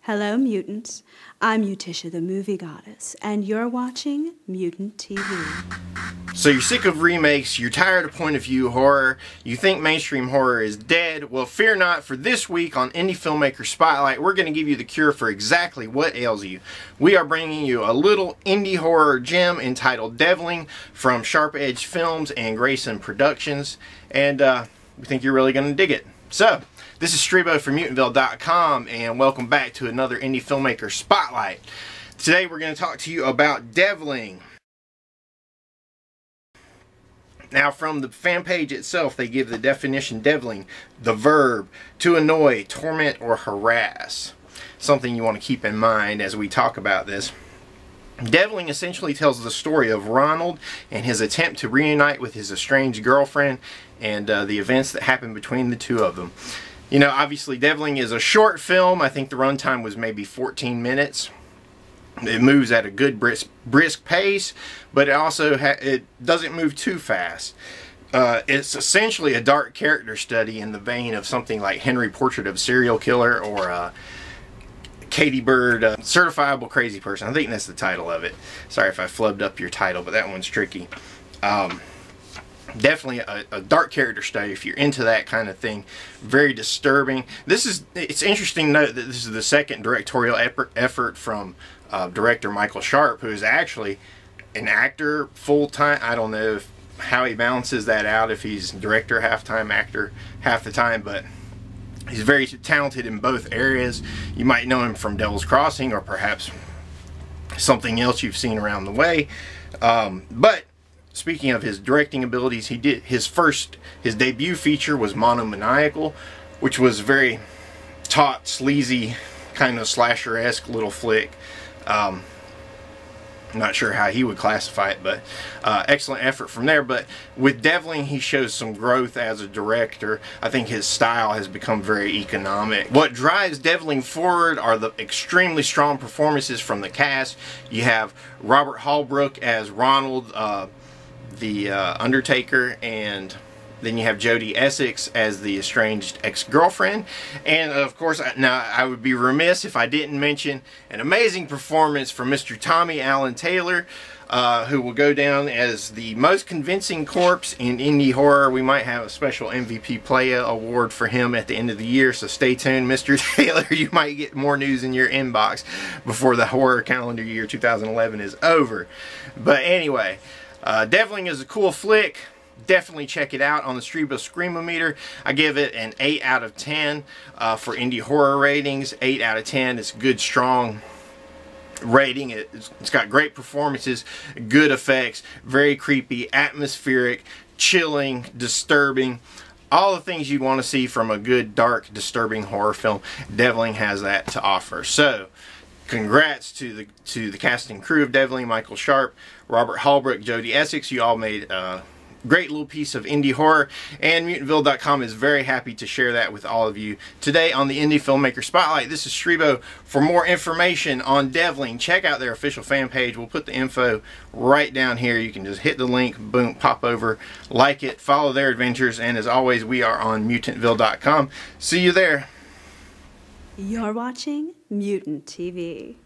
Hello, mutants. I'm Mutisha, the movie goddess, and you're watching Mutant TV. So you're sick of remakes, you're tired of point of view horror, you think mainstream horror is dead? Well, fear not, for this week on Indie Filmmaker Spotlight, we're going to give you the cure for exactly what ails you. We are bringing you a little indie horror gem entitled Deviling from Sharp Edge Films and Grayson Productions, and we think you're really going to dig it. So, this is Strebo from Mutantville.com, and welcome back to another Indie Filmmaker Spotlight. Today we're going to talk to you about Deviling. Now, from the fan page itself, they give the definition: Deviling, the verb, to annoy, torment, or harass. Something you want to keep in mind as we talk about this. Deviling essentially tells the story of Ronald and his attempt to reunite with his estranged girlfriend and the events that happened between the two of them. You know, obviously Deviling is a short film. I think the runtime was maybe 14 minutes. It moves at a good brisk pace, but it also it doesn't move too fast. It's essentially a dark character study in the vein of something like Henry Portrait of a Serial Killer or Katie Bird, Certifiable Crazy Person. I think that's the title of it. Sorry if I flubbed up your title, but that one's tricky. Definitely a dark character study if you're into that kind of thing. Very disturbing. It's interesting to note that this is the second directorial effort from director Michael Sharp, who is actually an actor full-time. I don't know how he balances that out, if he's director half-time, actor half the time, but he's very talented in both areas. You might know him from Devil's Crossing or perhaps something else you've seen around the way. But speaking of his directing abilities, he did his debut feature was Monomaniacal, which was very taut, sleazy, kind of slasher-esque little flick. I'm not sure how he would classify it, but excellent effort from there. But with Deviling, he shows some growth as a director. I think his style has become very economic. What drives Deviling forward are the extremely strong performances from the cast. You have Robert Holbrook as Ronald, the Undertaker, and then you have Jodie Essex as the estranged ex-girlfriend. And of course, now I would be remiss if I didn't mention an amazing performance from Mr. Tommy Allen Taylor, who will go down as the most convincing corpse in indie horror. We might have a special MVP Playa award for him at the end of the year, so stay tuned, Mr. Taylor. You might get more news in your inbox before the horror calendar year 2011 is over. But anyway, Deviling is a cool flick. Definitely check it out on the Strebo Screamometer. I give it an 8 out of 10 for indie horror ratings. 8 out of 10. It's a good, strong rating. It's got great performances, good effects, very creepy, atmospheric, chilling, disturbing. All the things you'd want to see from a good, dark, disturbing horror film. Deviling has that to offer. So, congrats to the cast and crew of Deviling: Michael Sharp, Robert Holbrook, Jodie Essex. You all made a great little piece of indie horror, and Mutantville.com is very happy to share that with all of you today on the Indie Filmmaker Spotlight. This is Strebo. For more information on Deviling, check out their official fan page. We'll put the info right down here. You can just hit the link, boom, pop over, like it, follow their adventures, and as always, we are on Mutantville.com. See you there. You're watching Mutant TV.